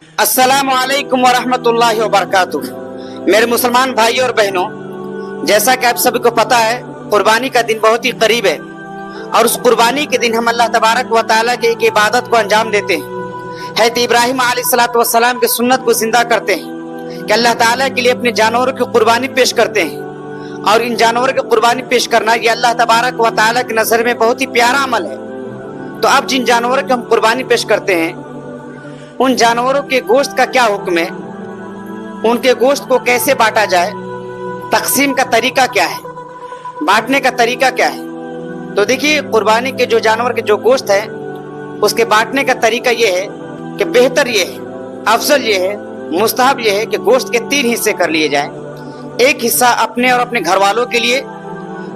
अस्सलामु अलैकुम वरहमतुल्लाहि वबरकातुह। मेरे मुसलमान भाइयों और बहनों, जैसा कि आप सभी को पता है, कुर्बानी का दिन बहुत ही करीब है और उस कुर्बानी के दिन हम अल्लाह तबारक व तआला के एक इबादत को अंजाम देते हैं। हज़रत इब्राहिम अलैहिस्सलातु वस्सलाम की सुन्नत को जिंदा करते हैं कि अल्लाह ताला के लिए अपने जानवरों की कुर्बानी पेश करते हैं, और इन जानवरों की कुर्बानी पेश करना ये अल्लाह तबारक व तआला की नज़र में बहुत ही प्यारा अमल है। तो अब जिन जानवरों की हम कुर्बानी पेश करते हैं, उन जानवरों के गोश्त का क्या हुक्म है, उनके गोश्त को कैसे बांटा जाए, तकसीम का तरीका क्या है, बांटने का तरीका क्या है। तो देखिए, कुर्बानी के जो जानवर के जो गोश्त है उसके बांटने का तरीका ये है कि बेहतर ये है, अफजल ये है, मुस्तहब ये है कि गोश्त के 3 हिस्से कर लिए जाएं। एक हिस्सा अपने और अपने घर वालों के लिए,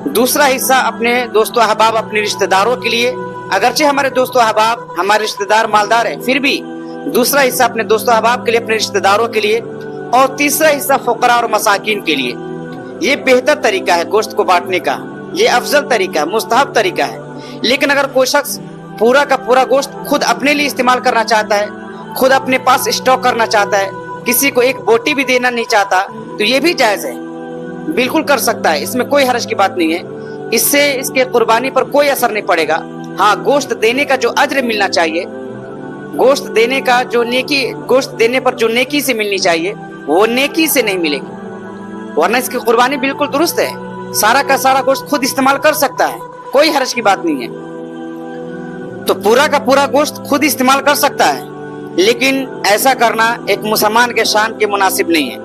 दूसरा हिस्सा अपने दोस्तों अहबाब, अपने रिश्तेदारों के लिए, अगरचे हमारे दोस्तों अहबाब, हमारे रिश्तेदार मालदार है, फिर भी दूसरा हिस्सा अपने दोस्तों अहबाब के लिए, अपने रिश्तेदारों के लिए, और तीसरा हिस्सा फुकरा और मसाकिन के लिए। ये बेहतर तरीका है गोश्त को बांटने का, ये अफजल तरीका है, मुस्तहब तरीका है। लेकिन अगर कोई शख्स पूरा का पूरा गोश्त खुद अपने लिए इस्तेमाल करना चाहता है, खुद अपने पास स्टॉक करना चाहता है, किसी को एक बोटी भी देना नहीं चाहता, तो ये भी जायज है, बिल्कुल कर सकता है, इसमें कोई हर्ज की बात नहीं है। इससे इसके कुर्बानी पर कोई असर नहीं पड़ेगा। हाँ, गोश्त देने का जो अज्र मिलना चाहिए, गोश्त देने का जो नेकी, गोश्त देने पर जो नेकी से मिलनी चाहिए, वो नेकी से नहीं मिलेगी, वरना इसकी कुर्बानी बिल्कुल दुरुस्त है, सारा का सारा गोश्त खुद इस्तेमाल कर सकता है, कोई हर्ज की बात नहीं है। तो पूरा का पूरा गोश्त खुद इस्तेमाल कर सकता है, लेकिन ऐसा करना एक मुसलमान के शान के मुनासिब नहीं है।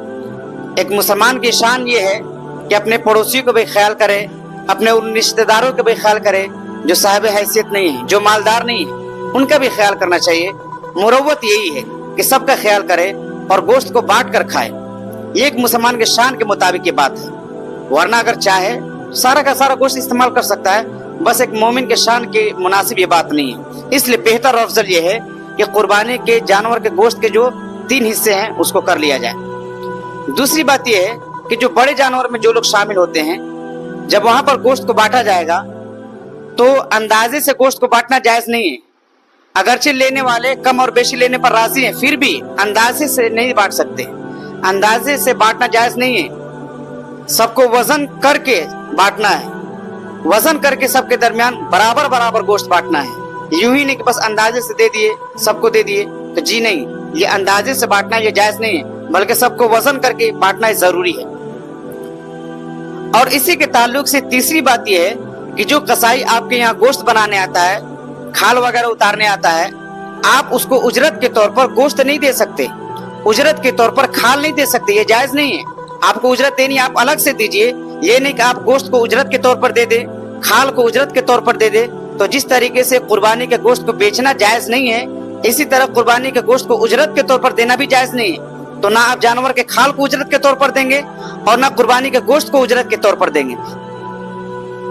एक मुसलमान की शान ये है कि अपने पड़ोसियों को भी ख्याल करे, अपने उन रिश्तेदारों का भी ख्याल करे जो साहिब हैसियत नहीं है, जो मालदार नहीं है, उनका भी ख्याल करना चाहिए। मुरव्वत यही है कि सबका ख्याल करे और गोश्त को बांट कर खाए। ये एक मुसलमान के शान के मुताबिक ये बात है, वरना अगर चाहे सारा का सारा गोश्त इस्तेमाल कर सकता है, बस एक मोमिन के शान के मुनासिब ये बात नहीं है। इसलिए बेहतर और अफजल ये है कि कुर्बानी के जानवर के गोश्त के जो 3 हिस्से हैं उसको कर लिया जाए। दूसरी बात यह है कि जो बड़े जानवर में जो लोग शामिल होते हैं, जब वहां पर गोश्त को बांटा जाएगा तो अंदाजे से गोश्त को बांटना जायज नहीं है। अगरचे लेने वाले कम और बेशी लेने पर राजी हैं, फिर भी अंदाजे से नहीं बांट सकते, अंदाजे से बांटना जायज नहीं है। सबको वजन करके बांटना है, वजन करके सबके दरमियान बराबर बराबर गोश्त बांटना है। यूं ही नहीं कि बस अंदाजे से दे दिए, सबको दे दिए, तो जी नहीं, ये अंदाजे से बांटना ये जायज नहीं है, बल्कि सबको वजन करके बांटना जरूरी है। और इसी के ताल्लुक से तीसरी बात यह है कि जो कसाई आपके यहाँ गोश्त बनाने आता है, खाल वगैरह उतारने आता है, आप उसको उजरत के तौर पर गोश्त नहीं दे सकते, उजरत के तौर पर खाल नहीं दे सकते, ये जायज नहीं है। आपको उजरत देनी, आप अलग से दीजिए, ये नहीं कि आप गोश्त को उजरत के तौर पर दे दे, खाल को उजरत के तौर पर दे दे। तो जिस तरीके से कुर्बानी के गोश्त को बेचना जायज नहीं है, इसी तरह कुर्बानी के गोश्त को उजरत के तौर पर देना भी जायज नहीं है। तो ना आप जानवर के खाल को उजरत के तौर पर देंगे और ना कुर्बानी के गोश्त को उजरत के तौर पर देंगे।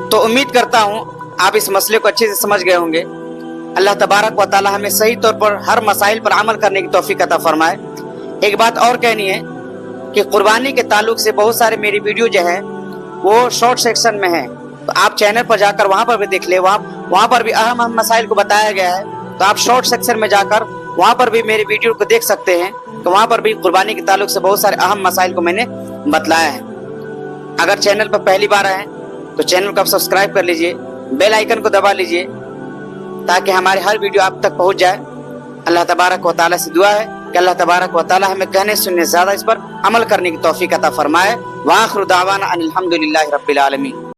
तो उम्मीद करता हूँ आप इस मसले को अच्छे से समझ गए होंगे। अल्लाह तबारक व तआला हमें सही तौर पर हर मसाइल पर अमल करने की तौफीक अता फरमाए। एक बात और कहनी है कि कुर्बानी के ताल्लुक से बहुत सारे मेरी वीडियो जो है वो शॉर्ट सेक्शन में है, तो आप चैनल पर जाकर वहां पर भी देख ले, वहां पर भी अहम अहम मसाइल को बताया गया है। तो आप शॉर्ट सेक्शन में जाकर वहां पर भी मेरे वीडियो को देख सकते हैं। तो वहां पर भी कुर्बानी के ताल्लुक से बहुत सारे अहम मसाइल को मैंने बतलाया है। अगर चैनल पर पहली बार आए तो चैनल को आप सब्सक्राइब कर लीजिए, बेल आइकन को दबा लीजिए, ताकि हमारे हर वीडियो आप तक पहुंच जाए। अल्लाह तबारक व तआला से दुआ है कि अल्लाह तबारक व तआला हमें कहने सुनने ज्यादा इस पर अमल करने की तौफीक अता फरमाए। व आखिरु दावाना अनिल हम्दुलिल्लाहि रब्बिल आलमीन।